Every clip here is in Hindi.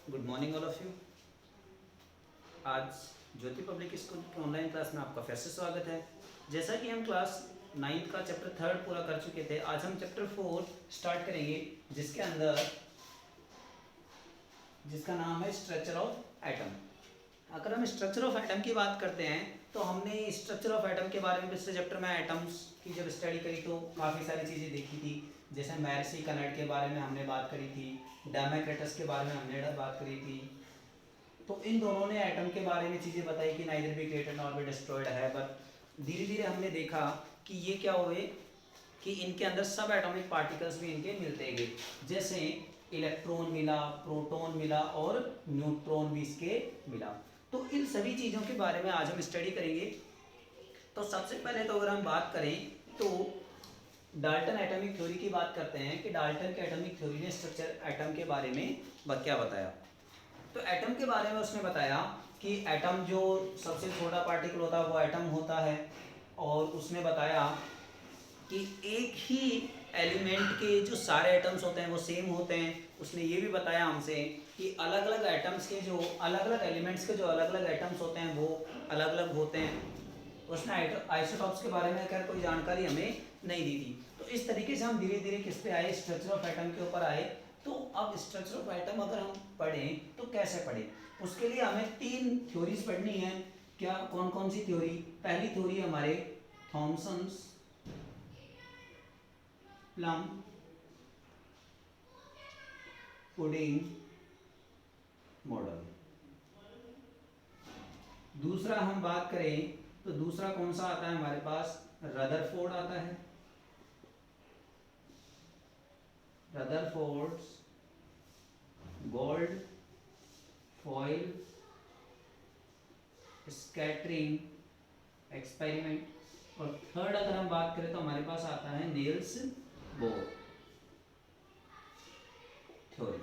Good morning all of you. आज ज्योति पब्लिक स्कूल की ऑनलाइन क्लास में आपका फिर से स्वागत है। जैसा कि हम क्लास 9th का चैप्टर 3 पूरा कर चुके थे, आज हम चैप्टर 4 स्टार्ट करेंगे जिसका नाम है स्ट्रक्चर ऑफ एटम। अगर हम स्ट्रक्चर ऑफ एटम की बात करते हैं तो हमने स्ट्रक्चर ऑफ एटम के बारे में पिछले चैप्टर में एटम्स की जब स्टडी करी तो काफ़ी सारी चीज़ें देखी थी। जैसे मैर्सी कनर्ड के बारे में हमने बात करी थी, डेमोक्रिटस के बारे में हमने बात करी थी। तो इन दोनों ने एटम के बारे में चीज़ें बताई कि neither be created nor be destroyed है। बट धीरे धीरे हमने देखा कि ये क्या हुए कि इनके अंदर सब एटॉमिक पार्टिकल्स भी इनके मिलते गए। जैसे इलेक्ट्रॉन मिला, प्रोटॉन मिला और न्यूट्रॉन भी इसके मिला। तो इन सभी चीज़ों के बारे में आज हम स्टडी करेंगे। तो सबसे पहले तो अगर हम बात करें तो डाल्टन एटॉमिक थ्योरी की बात करते हैं कि डाल्टन के एटॉमिक थ्योरी ने स्ट्रक्चर एटम के बारे में क्या बताया। तो एटम के बारे में उसने बताया कि एटम जो सबसे छोटा पार्टिकल होता है वो एटम होता है। और उसने बताया कि एक ही एलिमेंट के जो सारे एटम्स होते हैं वो सेम होते हैं। उसने ये भी बताया हमसे कि अलग अलग एटम्स के जो अलग अलग एलिमेंट्स के जो अलग अलग एटम्स होते हैं वो अलग अलग होते हैं। उसने आइसोटॉप्स के बारे में खैर कोई जानकारी हमें नहीं दी थी। तो इस तरीके से हम धीरे धीरे किस पे आए, स्ट्रक्चर ऑफ एटम के ऊपर आए। तो अब स्ट्रक्चर ऑफ एटम अगर हम पढ़ें तो कैसे पढ़ें, उसके लिए हमें 3 थ्योरीज पढ़नी है। क्या कौन कौन सी थ्योरी? पहली थ्योरी हमारे थॉमसन्स प्लम पुडिंग मॉडल। दूसरा हम बात करें तो दूसरा कौन सा आता है हमारे पास? रदरफोर्ड आता है। Rutherford's gold foil scattering experiment. और थर्ड अगर हम बात करें तो हमारे पास आता है नील्स बोर थ्योरी।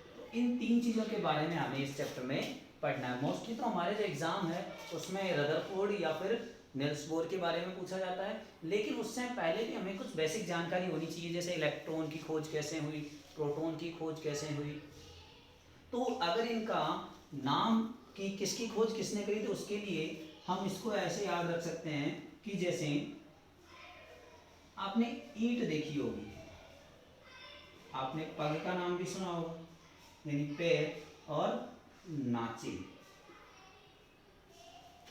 तो इन 3 चीजों के बारे में हमें इस चैप्टर में पढ़ना है। मोस्टली तो हमारे जो एग्जाम है उसमें रदरफोर्ड या फिर नील्स बोर के बारे में पूछा जाता है, लेकिन उससे पहले भी हमें कुछ बेसिक जानकारी होनी चाहिए। जैसे इलेक्ट्रॉन की खोज कैसे हुई, प्रोटॉन की खोज कैसे हुई। तो अगर इनका नाम कि किसकी खोज किसने करी तो उसके लिए हम इसको ऐसे याद रख सकते हैं कि जैसे आपने ईंट देखी होगी, आपने पग का नाम भी सुना होगा, यानी पैर, और नाचे,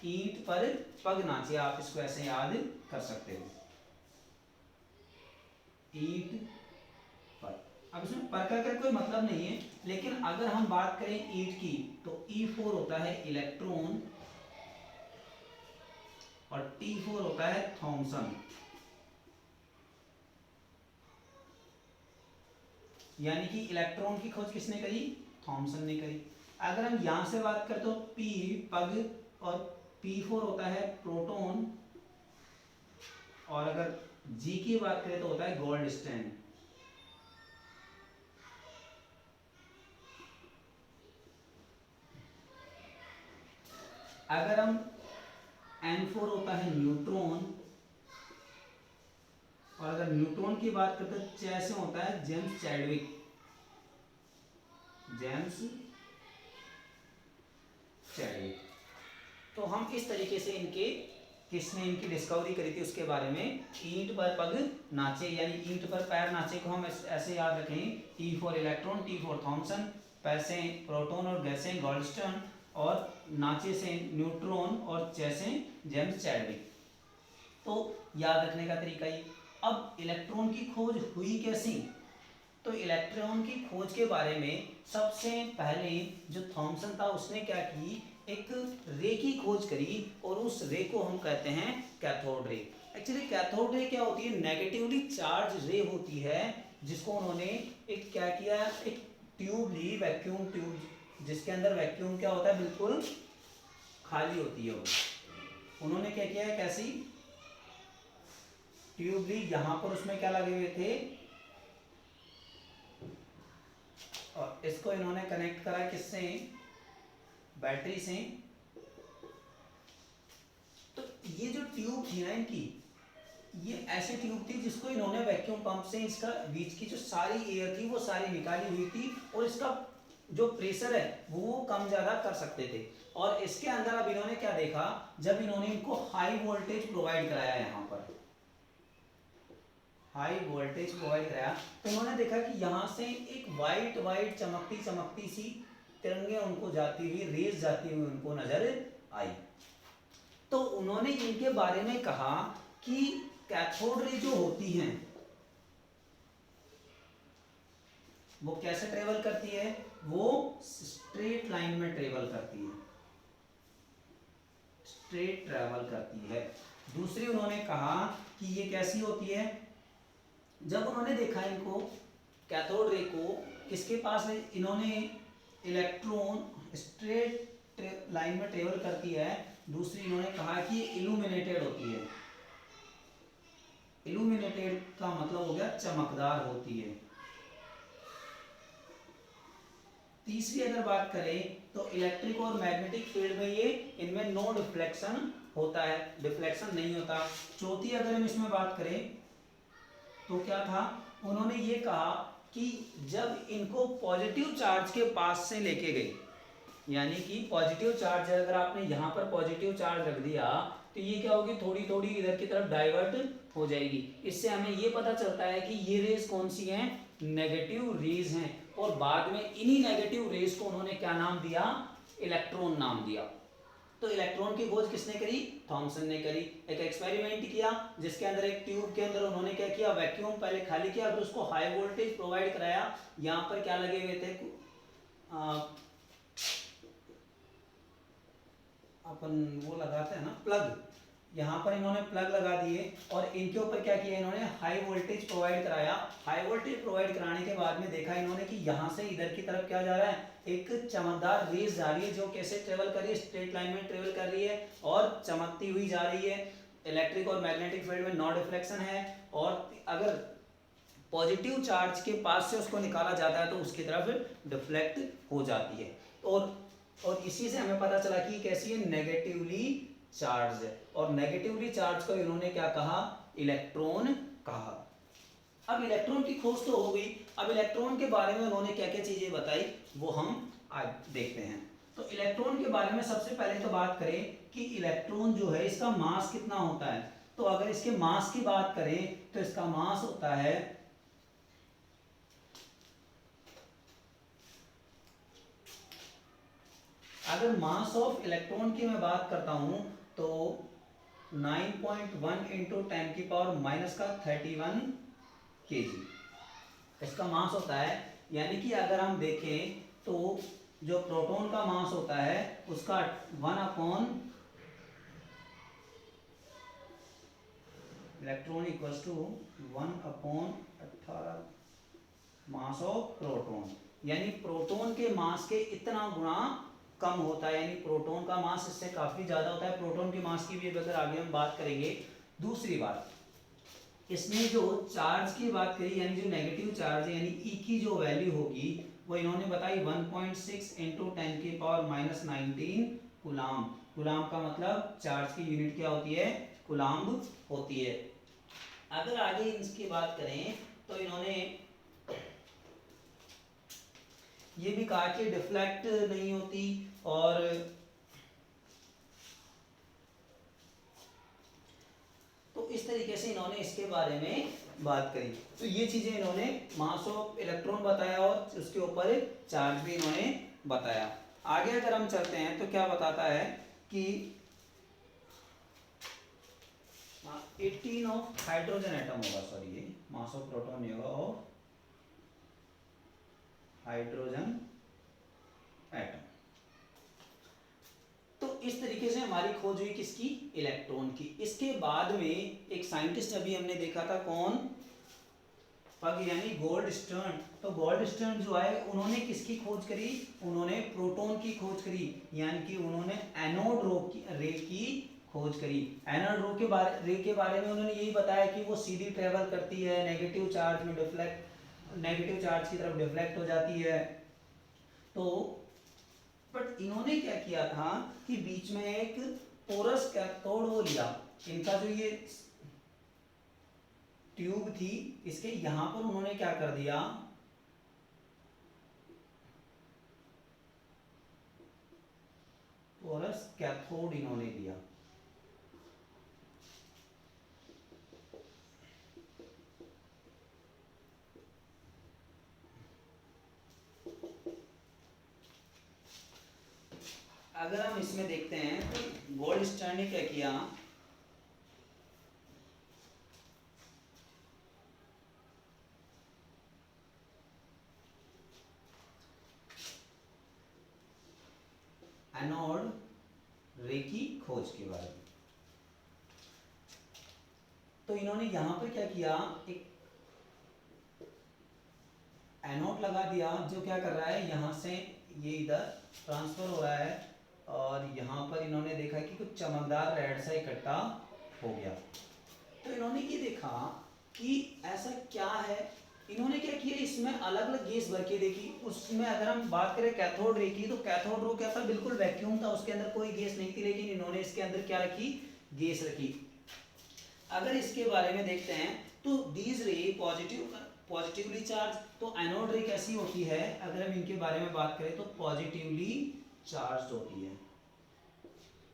ईंट पर पग नाचे, आप इसको ऐसे याद कर सकते हो, ईंट पर। अब इसमें पर का कोई मतलब नहीं है, लेकिन अगर हम बात करें ईंट की तो E4 होता है इलेक्ट्रॉन और T4 होता है थॉमसन। यानी कि इलेक्ट्रॉन की खोज किसने करी? थॉमसन ने करी। अगर हम यहां से बात करें तो P पग और P4 होता है प्रोटॉन, और अगर G की बात करें तो होता है गोल्डस्टीन। अगर हम N4 होता है न्यूट्रॉन, और अगर न्यूट्रॉन की बात करते हैं जैसे होता है जेम्स चैडविक, जेम्स चैडविक। तो हम इस तरीके से किसने इनकी डिस्कवरी करी थी उसके बारे में। ईंट पर पग नाचे यानी ईंट पर पैर नाचे को हम ऐसे याद रखें, T4 इलेक्ट्रॉन, T4 थॉमसन, पैसे प्रोटॉन और गैसे गोल्डस्टोन, और नाचे से न्यूट्रॉन और जैसे जेम्स चैडविक। तो याद रखने का तरीका ही। अब इलेक्ट्रॉन की खोज हुई कैसी? तो इलेक्ट्रॉन की खोज के बारे में सबसे पहले जो थॉमसन था उसने क्या की, एक रे की खोज करी, और उस रे को हम कहते हैं cathode ray. Actually cathode ray क्या होती है? नेगेटिवली चार्ज रे होती है, जिसको उन्होंने एक क्या किया, एक ट्यूब ली, वैक्यूम ट्यूब, जिसके अंदर वैक्यूम क्या होता है, बिल्कुल खाली होती है वो। उन्होंने क्या किया है, कैसी ट्यूब ली, यहां पर उसमें क्या लगे हुए थे, और इसको इन्होंने कनेक्ट करा किससे? बैटरी से। तो ये जो ट्यूब थी ना इनकी, ये ऐसी ट्यूब थी जिसको इन्होंने वैक्यूम पंप से इसका बीच की जो सारी एयर थी वो सारी निकाली हुई थी, और इसका जो प्रेशर है वो कम ज़्यादा कर सकते थे। और इसके अंदर अब इन्होंने क्या देखा, जब इन्होंने इनको हाई वोल्टेज प्रोवाइड कराया, यहाँ पर हाई वोल्टेज प्रोवाइड कराया, तो उन्होंने देखा कि यहाँ से एक वाइट वाइट चमकती चमकती सी तिरंगे उनको जाती हुई, रेस जाती हुई उनको नजर आई। तो उन्होंने इनके बारे में कहा कि कैथोड रे जो होती हैं वो कैसे ट्रेवल करती है, वो स्ट्रेट लाइन में ट्रेवल करती है, स्ट्रेट ट्रेवल करती है। दूसरी उन्होंने कहा कि ये कैसी होती है, जब उन्होंने देखा इनको कैथोड रे को किसके पास है, इन्होंने इलेक्ट्रॉन स्ट्रेट लाइन में ट्रेवल करती है। दूसरी इन्होंने कहा कि ये इल्यूमिनेटेड होती है। इल्यूमिनेटेड का मतलब हो गया चमकदार होती है। तीसरी अगर बात करें तो इलेक्ट्रिक और मैग्नेटिक फील्ड में ये इनमें नो डिफ्लेक्शन होता है, डिफ्लेक्शन नहीं होता। चौथी अगर हम इसमें बात करें तो क्या था, उन्होंने ये कहा कि जब इनको पॉजिटिव चार्ज के पास से लेके गए, यानी कि पॉजिटिव चार्ज अगर आपने यहाँ पर पॉजिटिव चार्ज रख दिया तो ये क्या होगी, थोड़ी थोड़ी इधर की तरफ डाइवर्ट हो जाएगी। इससे हमें ये पता चलता है कि ये रेज कौन सी हैं, नेगेटिव रेज हैं। और बाद में इन्हीं नेगेटिव रेज को उन्होंने क्या नाम दिया, इलेक्ट्रॉन नाम दिया। तो इलेक्ट्रॉन की खोज किसने करी, थॉमसन ने करी। एक एक्सपेरिमेंट किया जिसके अंदर एक ट्यूब के अंदर उन्होंने क्या किया, वैक्यूम पहले खाली किया, फिर उसको हाई वोल्टेज प्रोवाइड कराया। यहाँ पर क्या लगे हुए थे, अपन वो लगाते हैं ना प्लग, यहाँ पर इन्होंने प्लग लगा दिए और इनके ऊपर क्या किया, इन्होंने हाई वोल्टेज प्रोवाइड कराया। हाई वोल्टेज प्रोवाइड कराने के बाद में देखा इन्होंने कि यहाँ से इधर की तरफ क्या जा रहा है, एक चमकदार रेस जा रही है, जो कैसे ट्रेवल कर रही है, स्ट्रेट लाइन में ट्रेवल कर रही है और चमकती हुई जा रही है। इलेक्ट्रिक और मैग्नेटिक फील्ड में नो डिफ्लेक्शन है, और अगर पॉजिटिव चार्ज के पास से उसको निकाला जाता है तो उसकी तरफ डिफ्लेक्ट हो जाती है। और इसी से हमें पता चला कि कैसी है, नेगेटिवली चार्ज है। और नेगेटिवली चार्ज को इन्होंने क्या कहा, इलेक्ट्रॉन कहा। अब इलेक्ट्रॉन की खोज तो हो गई, अब इलेक्ट्रॉन के बारे में उन्होंने क्या क्या चीजें बताई वो हम आज देखते हैं। तो इलेक्ट्रॉन के बारे में सबसे पहले तो बात करें कि इलेक्ट्रॉन जो है इसका मास कितना होता है। तो अगर इसके मास की बात करें तो इसका मास होता है, अगर मास ऑफ इलेक्ट्रॉन की मैं बात करता हूं तो 9.1 इंटू 10 की पावर माइनस का 31 केजी इसका मास होता है। यानी कि अगर हम देखें तो जो प्रोटॉन का मास होता है उसका 1 upon electron equals to 1 upon 18 mass of proton, यानी प्रोटॉन के मास के इतना गुणा कम होता है, यानी प्रोटॉन का मास इससे काफी ज्यादा होता है। प्रोटॉन के मास की भी अगर आगे हम बात करेंगे। दूसरी बात, इसमें जो चार्ज की बात करी, यानी जो नेगेटिव चार्ज है, यानी ई की जो वैल्यू होगी वो इन्होंने बताई 1.6 इंटू 10 की पावर माइनस 19 कूलाम। कूलाम का मतलब चार्ज की यूनिट क्या होती है, कूलाम्ब होती है। अगर आगे इसकी बात करें तो इन्होंने ये भी कहा कि डिफ्लेक्ट नहीं होती, और तो इस तरीके से इन्होंने इसके बारे में बात करी। तो ये चीजें इन्होंने मास ऑफ इलेक्ट्रॉन बताया और उसके ऊपर चार्ज भी इन्होंने बताया। आगे अगर हम चलते हैं तो क्या बताता है कि 18 ऑफ हाइड्रोजन एटम होगा, सॉरी ये मास ऑफ प्रोटॉन नहीं होगा, ऑफ हाइड्रोजन एटम। तो इस तरीके से हमारी खोज हुई किसकी, इलेक्ट्रॉन की। इसके बाद में एक साइंटिस्ट अभी हमने देखा था, कौन, पग यानी गोल्डस्टर्न। तो गोल्डस्टर्न जो है उन्होंने किसकी खोज करी, उन्होंने प्रोटॉन की खोज करी, यानी कि उन्होंने एनोड रे की खोज करी। एनोड रे के बारे में उन्होंने यही बताया कि वो सीधी ट्रेवल करती है, नेगेटिव चार्ज में डिफ्लेक्ट, नेगेटिव चार्ज की तरफ डिफ्लेक्ट हो जाती है। तो बट इन्होंने क्या किया था कि बीच में एक पोरस कैथोड वो लिया, इनका जो ये ट्यूब थी इसके यहां पर उन्होंने क्या कर दिया, टोरस कैथोड इन्होंने दिया। अगर हम इसमें देखते हैं तो गोल्ड स्टैंड ने क्या किया, एनोड रे की खोज के बारे में। तो इन्होंने यहां पर क्या किया, एक एनोड लगा दिया जो क्या कर रहा है, यहां से ये इधर ट्रांसफर हो रहा है और यहां पर इन्होंने देखा कि कुछ चमकदार रेड सा इकट्ठा हो गया। तो इन्होंने ये देखा कि ऐसा क्या है, इन्होंने क्या किया, इसमें अलग अलग गैस भर के देखी। उसमें अगर हम बात करें कैथोड रे की, तो कैथोड रो क्या था, बिल्कुल वैक्यूम था, उसके अंदर कोई गैस नहीं थी, लेकिन इन्होंने इसके अंदर क्या रखी, गैस रखी। अगर इसके बारे में देखते हैं तो दीज रे पॉजिटिवली चार्ज, तो एनोड रे कैसी होती है, अगर हम इनके बारे में बात करें तो पॉजिटिवली चार्ज होती है,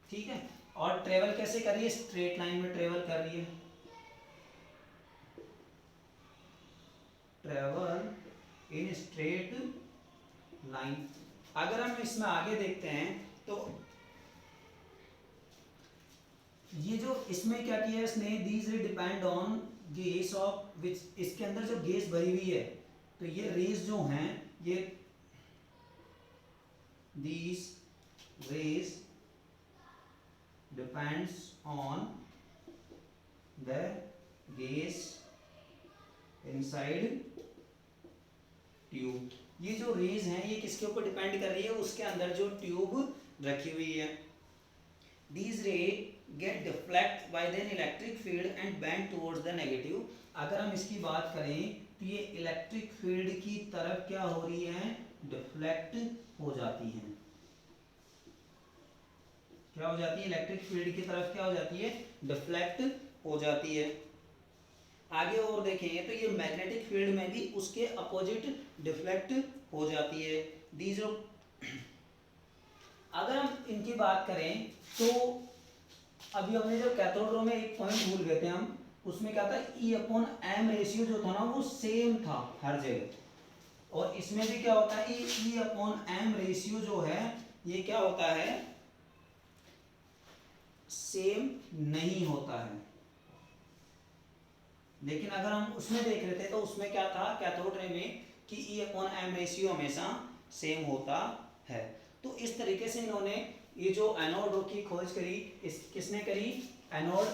ठीक है। और ट्रेवल कैसे कर रही है, स्ट्रेट लाइन में ट्रेवल कर रही है, ट्रेवल इन स्ट्रेट लाइन। अगर हम इसमें आगे देखते हैं तो ये जो इसमें क्या किया है इसने, दीज रे depend on gas of which, इसके अंदर जो गैस भरी हुई है, तो ये रेज जो हैं, ये these raise depends on the gas inside tube. ये जो रेज हैं ये किसके ऊपर डिपेंड कर रही है, उसके अंदर जो ट्यूब रखी हुई है। These rays get deflect by an electric field and bend towards the negative। अगर हम इसकी बात करें तो ये इलेक्ट्रिक फील्ड की तरफ क्या हो रही है, डिफ्लेक्ट हो जाती हैं। क्या हो जाती है, इलेक्ट्रिक फील्ड की तरफ क्या हो जाती है, डिफ्लेक्ट हो जाती है। आगे और देखेंगे तो ये मैग्नेटिक फील्ड में भी उसके अपोजिट डिफ्लेक्ट हो जाती है। दीज अगर हम इनकी बात करें तो अभी हमने जो कैथोड रो में एक पॉइंट भूल गए थे हम, उसमें क्या था, ई अपॉन एम रेशियो जो था ना वो सेम था हर जगह, और इसमें भी क्या होता है, ई अपॉन एम रेशियो जो है ये क्या होता है, सेम नहीं होता है। लेकिन अगर हम उसमें देख रहे थे तो उसमें क्या था कैथोड रे में कि ई अपॉन एम रेशियो हमेशा सेम होता है। तो इस तरीके से इन्होंने ये जो एनोड रो की खोज करी, इस किसने करी, एनोड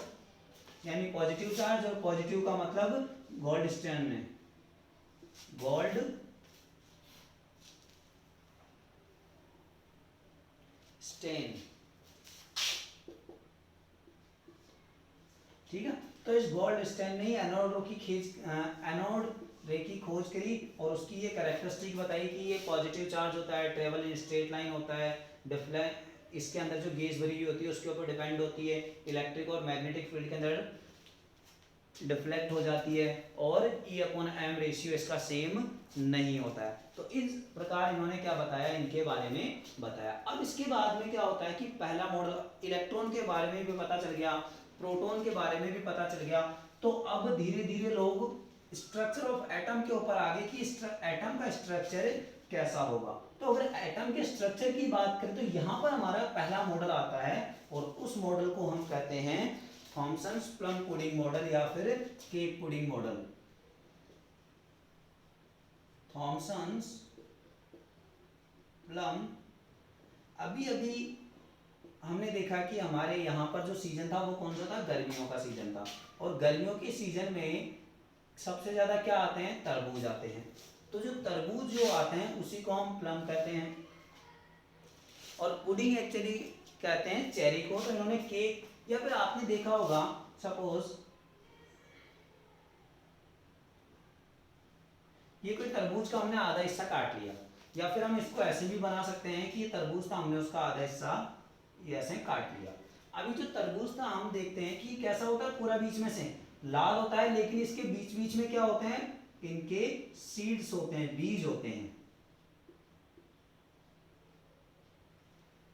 यानी पॉजिटिव चार्ज, और पॉजिटिव का मतलब गोल्ड स्टैंड ने, गोल्ड स्टेन, ठीक है। तो इस गोल्ड स्टैंड ने एनोड रो की एनोड रे की खोज करी और उसकी ये कैरेक्टरिस्टिक बताई कि ये पॉजिटिव चार्ज होता है, ट्रेवल इन स्ट्रेट लाइन होता है, डिफ्लेक्ट इसके अंदर जो गैस भरी हुई होती है उसके ऊपर डिपेंड होती है, इलेक्ट्रिक और मैग्नेटिक फील्ड के अंदर डिफ्लेक्ट हो जाती है, और ई अपॉन एम रेशियो इसका सेम नहीं होता है। तो इस प्रकार इन्होंने क्या बताया, इनके बारे में बताया। अब इसके बाद में क्या होता है कि पहला मॉडल इलेक्ट्रॉन के बारे में भी पता चल गया, प्रोटॉन के बारे में भी पता चल गया। तो अब धीरे धीरे लोग स्ट्रक्चर ऑफ एटम के ऊपर आ गए कि एटम का स्ट्रक्चर कैसा होगा। तो अगर एटम के स्ट्रक्चर की बात करें तो यहाँ पर हमारा पहला मॉडल आता है, और उस मॉडल को हम कहते हैं थॉमसन्स प्लम पुडिंग मॉडल या फिर cake pudding model. Thomson's plum, अभी अभी हमने देखा कि हमारे यहाँ पर जो सीजन था वो कौन सा था, गर्मियों का सीजन था, और गर्मियों के सीजन में सबसे ज्यादा क्या आते हैं, तरबूज आते हैं। तो जो तरबूज जो आते हैं उसी को हम प्लम कहते हैं, और पुडिंग एक्चुअली कहते हैं चेरी को। तो इन्होंने केक, या फिर आपने देखा होगा सपोज ये कोई तरबूज का हमने आधा हिस्सा काट लिया, या फिर हम इसको ऐसे भी बना सकते हैं कि ये तरबूज था, हमने उसका आधा हिस्सा ये ऐसे काट लिया। अभी जो तरबूज था हम देखते हैं कि कैसा होता है, पूरा बीच में से लाल होता है, लेकिन इसके बीच बीच में क्या होते हैं, इनके सीड्स होते हैं, बीज होते हैं।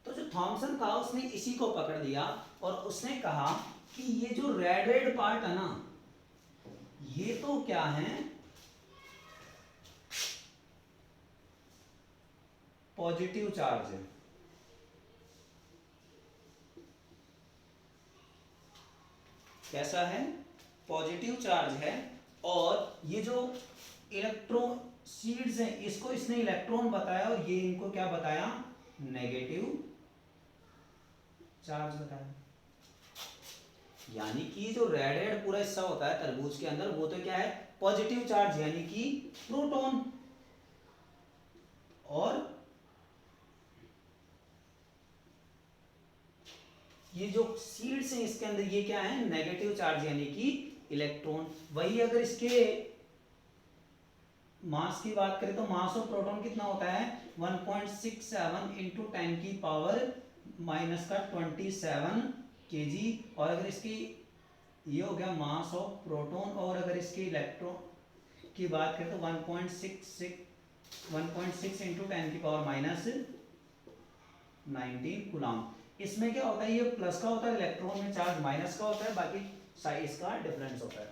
तो जो थॉमसन का उसने इसी को पकड़ लिया और उसने कहा कि ये जो रेड रेड पार्ट है ना, ये तो क्या है, पॉजिटिव चार्ज है। कैसा है, पॉजिटिव चार्ज है। और ये जो इलेक्ट्रॉन सीड्स हैं, इसको इसने इलेक्ट्रॉन बताया और ये इनको क्या बताया, नेगेटिव चार्ज बताया। यानी कि जो रेड रेड पूरा हिस्सा होता है तरबूज के अंदर, वो तो क्या है, पॉजिटिव चार्ज, यानी कि प्रोटॉन। और ये जो सीड्स हैं इसके अंदर, ये क्या है, नेगेटिव चार्ज, यानी कि इलेक्ट्रॉन। वही अगर इसके मास की बात करें तो मास ऑफ प्रोटॉन कितना होता है, 1.67 इंटू 10 की पावर माइनस का 27 kg। और अगर इसकी ये हो गया मास ऑफ प्रोटॉन, और अगर इसके इलेक्ट्रॉन की बात करें तो 1.6 इंटू 10 की पावर माइनस 19 कूलम। इसमें क्या होता है, ये प्लस का होता है, इलेक्ट्रॉन में चार्ज माइनस का होता है, बाकी साइज का डिफरेंस होता है।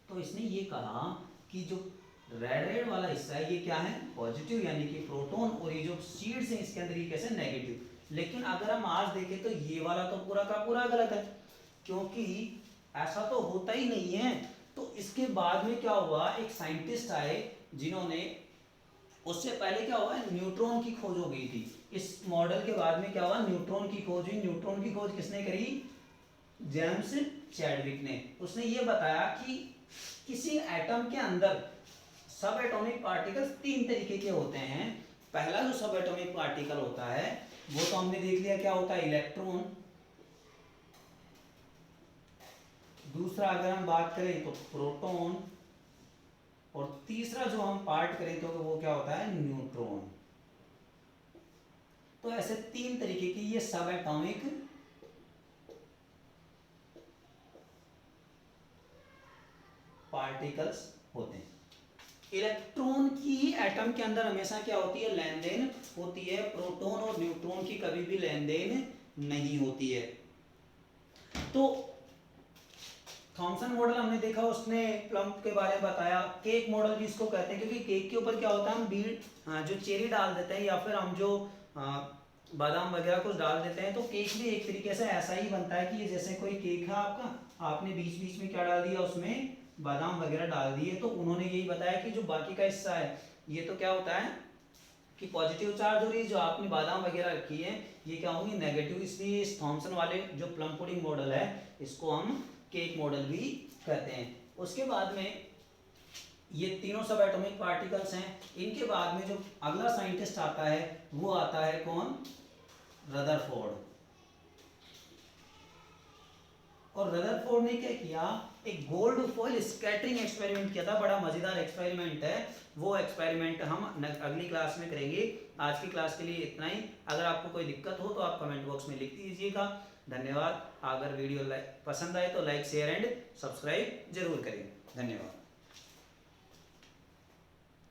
तो इसने ये कहा कि जो रेड रेड वाला हिस्सा है ये क्या है, पॉजिटिव, यानी कि प्रोटॉन, और ये जो सीड्स हैं इसके अंदर ये कैसे, नेगेटिव। लेकिन अगर हम आज देखें तो ये वाला तो पूरा का पूरा गलत है, क्योंकि ऐसा तो होता ही नहीं है। तो इसके बाद में क्या हुआ, एक साइंटिस्ट आए जिन्होंने, उससे पहले क्या हुआ, न्यूट्रॉन की खोज हो गई थी। इस मॉडल के बाद में क्या हुआ, न्यूट्रॉन की खोज हुई। न्यूट्रॉन की खोज किसने करी, जेम्स चैडविक ने। उसने ये बताया कि किसी एटम के अंदर सब एटॉमिक पार्टिकल्स 3 तरीके के होते हैं। पहला जो सब एटॉमिक पार्टिकल होता है वो तो हमने देख लिया क्या होता है, इलेक्ट्रॉन। दूसरा अगर हम बात करें तो प्रोटॉन, और तीसरा जो हम पार्ट करें तो वो क्या होता है, न्यूट्रॉन। तो ऐसे 3 तरीके की ये सब एटॉमिक पार्टिकल्स होते हैं। इलेक्ट्रॉन की एटम के अंदर हमेशा क्या होती है, लेन देन होती है। प्रोटॉन और न्यूट्रॉन की कभी भी लेन देन नहीं होती है। तो थॉमसन मॉडल हमने देखा, उसने प्लम्प के बारे में बताया। केक मॉडल भी इसको कहते हैं, क्योंकि केक के ऊपर क्या होता है, हम बीट जो चेरी डाल देते हैं, या फिर हम जो बादाम वगैरह कुछ डाल देते हैं, तो केक भी एक तरीके से ऐसा ही बनता है कि जैसे कोई केक है आपका, आपने बीच बीच में क्या डाल दिया, उसमें बादाम वगैरह डाल दिए। तो उन्होंने यही बताया कि जो बाकी का हिस्सा है ये तो क्या होता है कि पॉजिटिव चार्ज, और ये जो आपने बादाम वगैरह रखी है ये क्या होंगी, नेगेटिव। इसलिए इस थॉमसन वाले जो प्लम पुडिंग मॉडल है इसको हम केक मॉडल भी कहते हैं। उसके बाद में ये तीनों सब एटॉमिक पार्टिकल्स हैं। इनके बाद में जो अगला साइंटिस्ट आता है वो आता है कौन, रदरफोर्ड। और रदरफोर्ड ने क्या किया, एक गोल्ड फॉइल स्कैटरिंग एक्सपेरिमेंट किया था। बड़ा मजेदार एक्सपेरिमेंट है। वो एक्सपेरिमेंट हम अगली क्लास में करेंगे। आज की क्लास के लिए इतना ही। अगर आपको कोई दिक्कत हो तो आप कमेंट बॉक्स में लिख दीजिएगा। धन्यवाद। अगर वीडियो पसंद आए तो लाइक, शेयर एंड सब्सक्राइब जरूर करें। धन्यवाद।